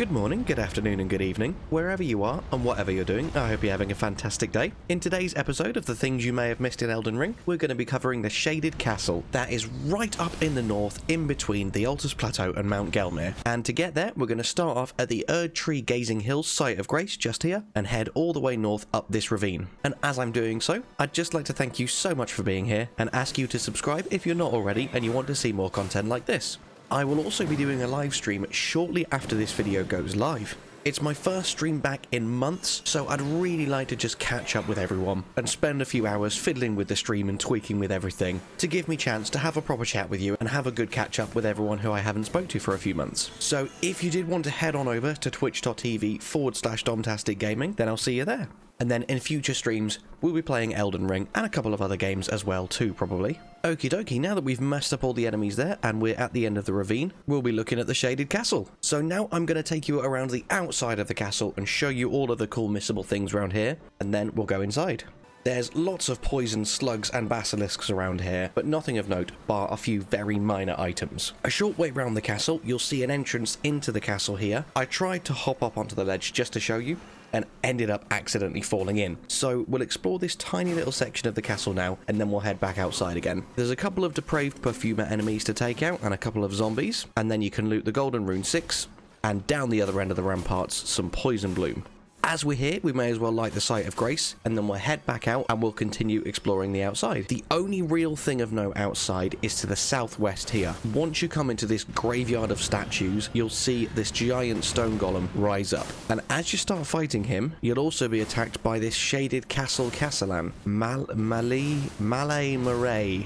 Good morning, good afternoon and good evening, wherever you are and whatever you're doing. I hope you're having a fantastic day. In today's episode of the things you may have missed in Elden Ring, we're going to be covering the Shaded Castle that is right up in the north in between the Altars Plateau and Mount Gelmir. And to get there, we're going to start off at the Erd Tree Gazing Hills site of Grace just here and head all the way north up this ravine. And as I'm doing so, I'd just like to thank you so much for being here and ask you to subscribe if you're not already and you want to see more content like this. I will also be doing a live stream shortly after this video goes live. It's my first stream back in months, so I'd really like to just catch up with everyone and spend a few hours fiddling with the stream and tweaking with everything to give me a chance to have a proper chat with you and have a good catch up with everyone who I haven't spoke to for a few months. So if you did want to head on over to twitch.tv/domtasticgaming, then I'll see you there. And then in future streams, we'll be playing Elden Ring and a couple of other games as well too, probably. Okie dokie, now that we've messed up all the enemies there and we're at the end of the ravine, we'll be looking at the Shaded Castle. So now I'm going to take you around the outside of the castle and show you all of the cool missable things around here, and then we'll go inside. There's lots of poison slugs and basilisks around here, but nothing of note bar a few very minor items. A short way round the castle, you'll see an entrance into the castle here. I tried to hop up onto the ledge just to show you, and ended up accidentally falling in. So we'll explore this tiny little section of the castle now, and then we'll head back outside again. There's a couple of depraved perfumer enemies to take out, and a couple of zombies, and then you can loot the Golden Rune 6, and down the other end of the ramparts, some poison bloom. As we're here, we may as well light the site of Grace, and then we'll head back out and we'll continue exploring the outside. The only real thing of note outside is to the southwest here. Once you come into this graveyard of statues, you'll see this giant stone golem rise up. And as you start fighting him, you'll also be attacked by this Shaded Castle Castellan. Malay Marais,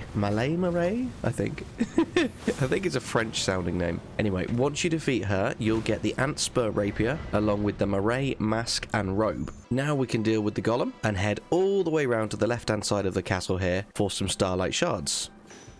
I think. I think it's a French sounding name. Anyway, once you defeat her, you'll get the Ant Spur Rapier along with the Marais Mask and robe. Now we can deal with the golem and head all the way around to the left hand side of the castle here for some starlight shards.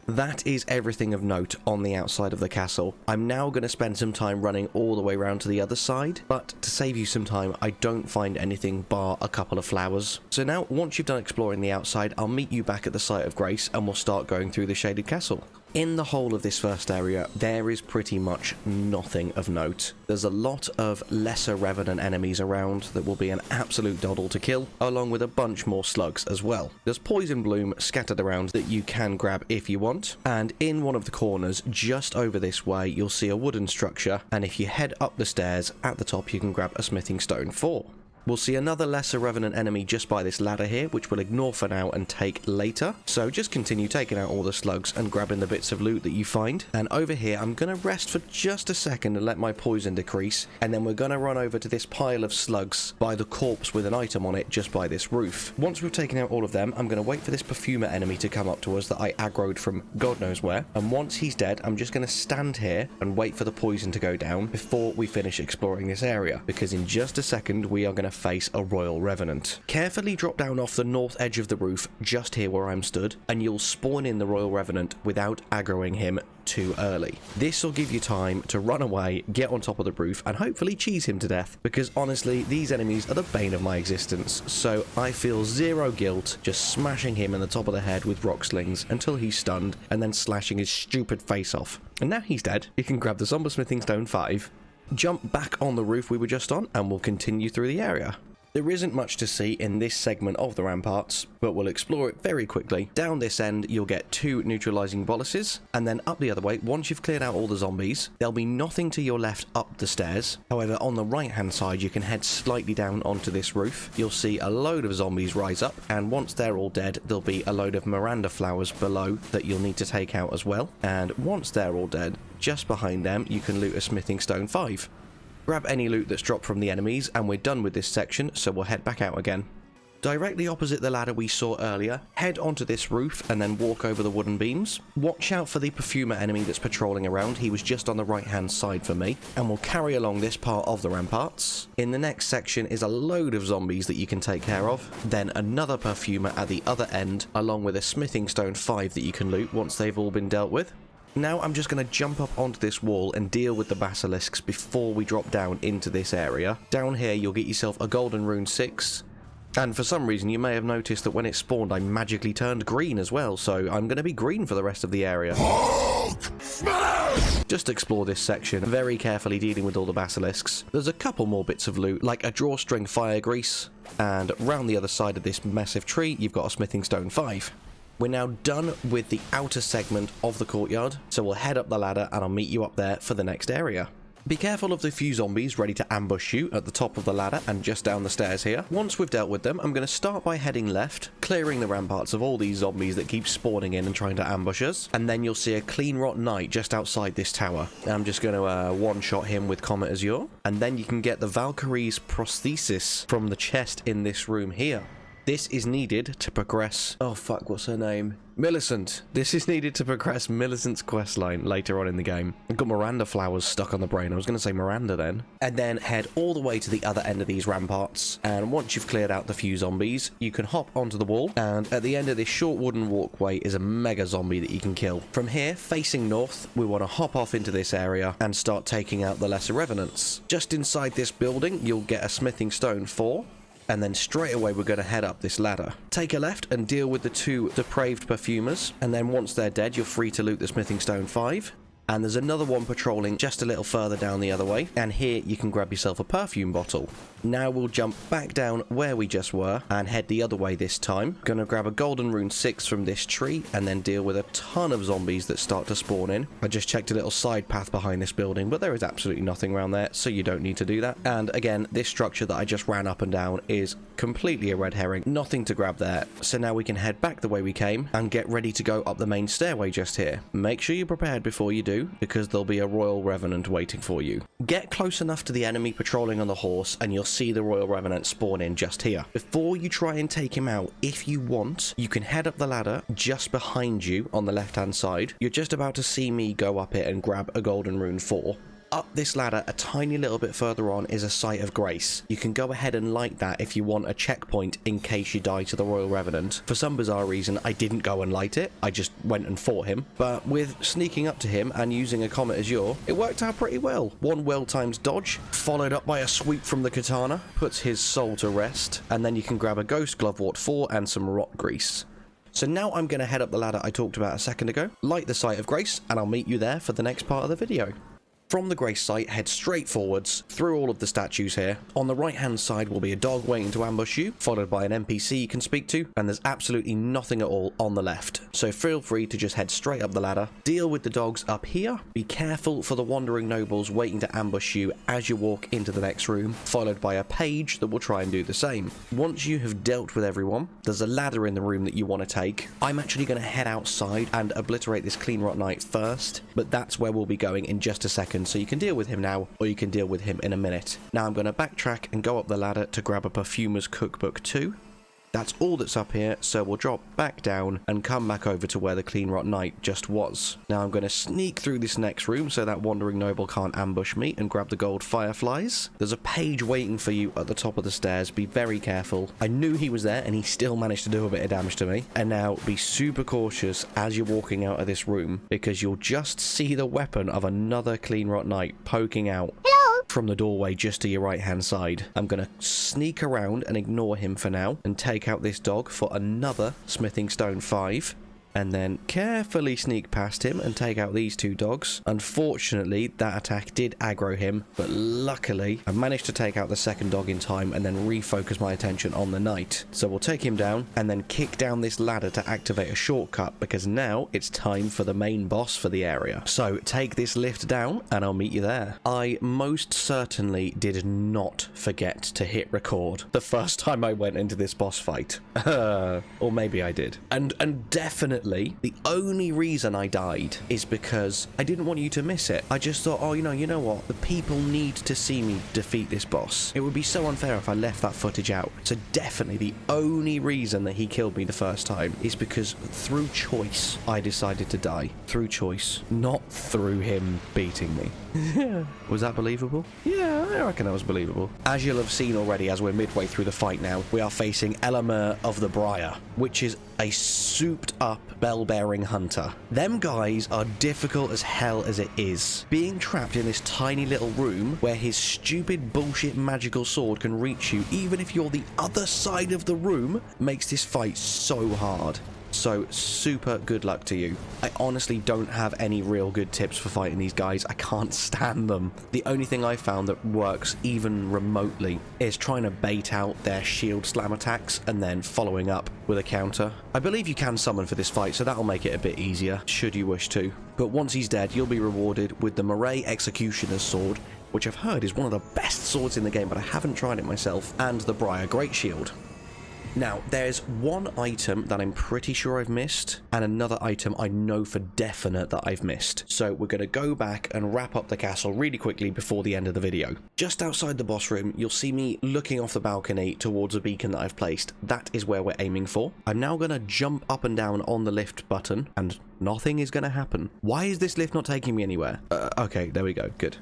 That is everything of note on the outside of the castle. I'm now going to spend some time running all the way around to the other side, but to save you some time, I don't find anything bar a couple of flowers. So now, once you've done exploring the outside, I'll meet you back at the site of Grace and we'll start going through the Shaded Castle. In the whole of this first area, there is pretty much nothing of note. There's a lot of lesser Revenant enemies around that will be an absolute doddle to kill, along with a bunch more slugs as well. There's poison bloom scattered around that you can grab if you want, and in one of the corners, just over this way, you'll see a wooden structure, and if you head up the stairs, at the top you can grab a smithing stone 4. We'll see another lesser Revenant enemy just by this ladder here, which we'll ignore for now and take later. So just continue taking out all the slugs and grabbing the bits of loot that you find. And over here, I'm going to rest for just a second and let my poison decrease. And then we're going to run over to this pile of slugs by the corpse with an item on it just by this roof. Once we've taken out all of them, I'm going to wait for this perfumer enemy to come up to us that I aggroed from God knows where. And once he's dead, I'm just going to stand here and wait for the poison to go down before we finish exploring this area. Because in just a second, we are going to face a Royal Revenant. Carefully drop down off the north edge of the roof, just here where I'm stood, and you'll spawn in the Royal Revenant without aggroing him too early. This will give you time to run away, get on top of the roof, and hopefully cheese him to death, because honestly, these enemies are the bane of my existence, so I feel zero guilt just smashing him in the top of the head with rock slings until he's stunned, and then slashing his stupid face off. And now he's dead, you can grab the Somber Smithing Stone 5, jump back on the roof we were just on, and we'll continue through the area. There isn't much to see in this segment of the ramparts, but we'll explore it very quickly. Down this end, you'll get 2 neutralizing boluses, and then up the other way, once you've cleared out all the zombies, there'll be nothing to your left up the stairs. However, on the right-hand side, you can head slightly down onto this roof. You'll see a load of zombies rise up, and once they're all dead, there'll be a load of Miranda flowers below that you'll need to take out as well. And once they're all dead, just behind them, you can loot a Smithing Stone 5. Grab any loot that's dropped from the enemies, and we're done with this section, so we'll head back out again. Directly opposite the ladder we saw earlier, head onto this roof and then walk over the wooden beams. Watch out for the perfumer enemy that's patrolling around, he was just on the right hand side for me, and we'll carry along this part of the ramparts. In the next section is a load of zombies that you can take care of, then another perfumer at the other end, along with a smithing stone 5 that you can loot once they've all been dealt with. Now I'm just going to jump up onto this wall and deal with the basilisks before we drop down into this area. Down here you'll get yourself a Golden Rune 6, And for some reason, you may have noticed that when it spawned, I magically turned green as well, so I'm going to be green for the rest of the area. Just explore this section, very carefully dealing with all the basilisks. There's a couple more bits of loot, like a drawstring fire grease, and round the other side of this massive tree, you've got a smithing stone 5. We're now done with the outer segment of the courtyard, so we'll head up the ladder and I'll meet you up there for the next area. Be careful of the few zombies ready to ambush you at the top of the ladder and just down the stairs here. Once we've dealt with them, I'm going to start by heading left, clearing the ramparts of all these zombies that keep spawning in and trying to ambush us. And then you'll see a clean rot knight just outside this tower. I'm just going to one-shot him with Comet Azure. And then you can get the Valkyrie's prosthesis from the chest in this room here. This is needed to progress... Oh fuck, what's her name? Millicent. This is needed to progress Millicent's questline later on in the game. I've got Miranda flowers stuck on the brain. I was going to say Miranda then. And then head all the way to the other end of these ramparts. And once you've cleared out the few zombies, you can hop onto the wall. And at the end of this short wooden walkway is a mega zombie that you can kill. From here, facing north, we want to hop off into this area and start taking out the lesser revenants. Just inside this building, you'll get a smithing stone 4. And then straight away we're going to head up this ladder. Take a left and deal with the 2 depraved perfumers, and then once they're dead you're free to loot the smithing stone 5. And there's another one patrolling just a little further down the other way, and here you can grab yourself a perfume bottle. Now we'll jump back down where we just were and head the other way this time. Gonna grab a golden rune 6 from this tree and then deal with a ton of zombies that start to spawn in. I just checked a little side path behind this building, but there is absolutely nothing around there, so you don't need to do that. And again, this structure that I just ran up and down is completely a red herring, nothing to grab there. So now we can head back the way we came and get ready to go up the main stairway just here. Make sure you're prepared before you do, because there'll be a royal revenant waiting for you. Get close enough to the enemy patrolling on the horse and you'll see the royal revenant spawn in just here. Before you try and take him out, if you want, you can head up the ladder just behind you on the left hand side. You're just about to see me go up it and grab a golden rune 4. Up this ladder a tiny little bit further on is a site of grace. You can go ahead and light that if you want a checkpoint in case you die to the Royal Revenant. For some bizarre reason I didn't go and light it, I just went and fought him. But with sneaking up to him and using a Comet Azure, it worked out pretty well. One well-timed dodge, followed up by a sweep from the katana, puts his soul to rest, and then you can grab a Ghost Glovewort 4 and some rot grease. So now I'm going to head up the ladder I talked about a second ago, light the site of grace, and I'll meet you there for the next part of the video. From the grace site, head straight forwards, through all of the statues here. On the right hand side will be a dog waiting to ambush you, followed by an NPC you can speak to, and there's absolutely nothing at all on the left. So feel free to just head straight up the ladder, deal with the dogs up here, be careful for the wandering nobles waiting to ambush you as you walk into the next room, followed by a page that will try and do the same. Once you have dealt with everyone, there's a ladder in the room that you want to take. I'm actually going to head outside and obliterate this clean rot knight first, but that's where we'll be going in just a second. So you can deal with him now, or you can deal with him in a minute. Now I'm going to backtrack and go up the ladder to grab a Perfumer's Cookbook 2. That's all that's up here, so we'll drop back down and come back over to where the Clean Rot Knight just was. Now I'm going to sneak through this next room so that wandering noble can't ambush me and grab the gold fireflies. There's a page waiting for you at the top of the stairs. Be very careful. I knew he was there and he still managed to do a bit of damage to me. And now be super cautious as you're walking out of this room, because you'll just see the weapon of another Clean Rot Knight poking out from the doorway just to your right hand side. I'm going to sneak around and ignore him for now and take out this dog for another smithing stone 5. And then carefully sneak past him and take out these 2 dogs. Unfortunately, that attack did aggro him, but luckily I managed to take out the second dog in time and then refocus my attention on the knight. So we'll take him down and then kick down this ladder to activate a shortcut, because now it's time for the main boss for the area. So take this lift down and I'll meet you there. I most certainly did not forget to hit record the first time I went into this boss fight. Or maybe I did. And definitely the only reason I died is because I didn't want you to miss it. I just thought, oh, you know what? The people need to see me defeat this boss. It would be so unfair if I left that footage out. So definitely the only reason that he killed me the first time is because through choice, I decided to die. Through choice, not through him beating me. Was that believable? Yeah, I reckon that was believable. As you'll have seen already, as we're midway through the fight now, we are facing Elemer of the Briar, which is a souped up bell-bearing hunter. Them guys are difficult as hell as it is. Being trapped in this tiny little room where his stupid bullshit magical sword can reach you even if you're the other side of the room makes this fight so hard. So super good luck to you. I honestly don't have any real good tips for fighting these guys. I can't stand them. The only thing I found that works even remotely is trying to bait out their shield slam attacks and then following up with a counter. I believe you can summon for this fight, so that'll make it a bit easier should you wish to. But once he's dead, you'll be rewarded with the Murray Executioner's Sword, which I've heard is one of the best swords in the game, but I haven't tried it myself, and the Briar Great Shield. Now, there's one item that I'm pretty sure I've missed, and another item I know for definite that I've missed. So we're going to go back and wrap up the castle really quickly before the end of the video. Just outside the boss room, you'll see me looking off the balcony towards a beacon that I've placed. That is where we're aiming for. I'm now going to jump up and down on the lift button, and nothing is going to happen. Why is this lift not taking me anywhere? Okay, there we go. Good.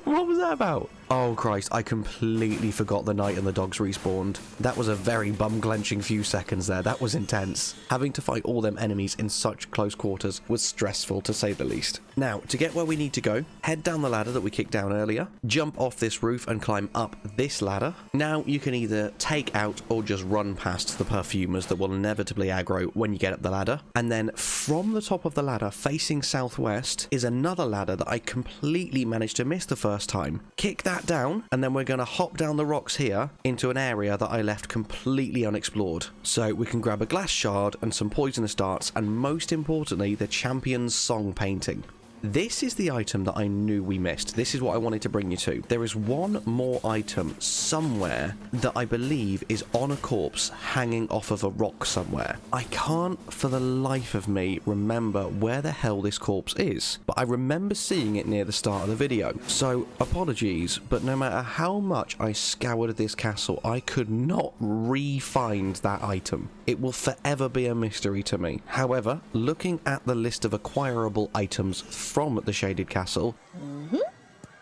What was that about? Oh, Christ. I completely forgot the knight and the dogs respawned. That was a very bum-clenching few seconds there. That was intense. Having to fight all them enemies in such close quarters was stressful, to say the least. Now, to get where we need to go, head down the ladder that we kicked down earlier, jump off this roof and climb up this ladder. Now, you can either take out or just run past the perfumers that will inevitably aggro when you get up the ladder. And then from the top of the ladder, facing southwest, is another ladder that I completely managed to miss the first time. Kick that down, and then we're going to hop down the rocks here into an area that I left completely unexplored. So we can grab a glass shard and some poisonous darts, and most importantly, the champion's song painting. This is the item that I knew we missed. This is what I wanted to bring you to. There is one more item somewhere that I believe is on a corpse hanging off of a rock somewhere. I can't for the life of me remember where the hell this corpse is, but I remember seeing it near the start of the video. So apologies, but no matter how much I scoured this castle, I could not re-find that item. It will forever be a mystery to me. However, looking at the list of acquirable items from the Shaded Castle,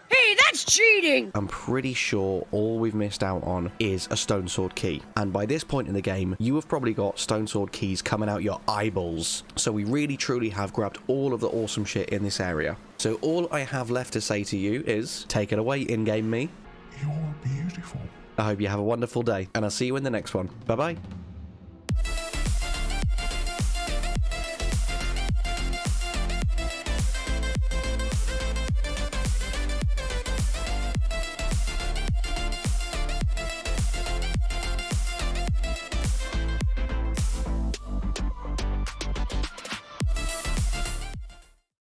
Hey, that's cheating! I'm pretty sure all we've missed out on is a stone sword key. And by this point in the game, you have probably got stone sword keys coming out your eyeballs. So we really truly have grabbed all of the awesome shit in this area. So all I have left to say to you is, take it away, in-game me. You're beautiful. I hope you have a wonderful day, and I'll see you in the next one. Bye-bye.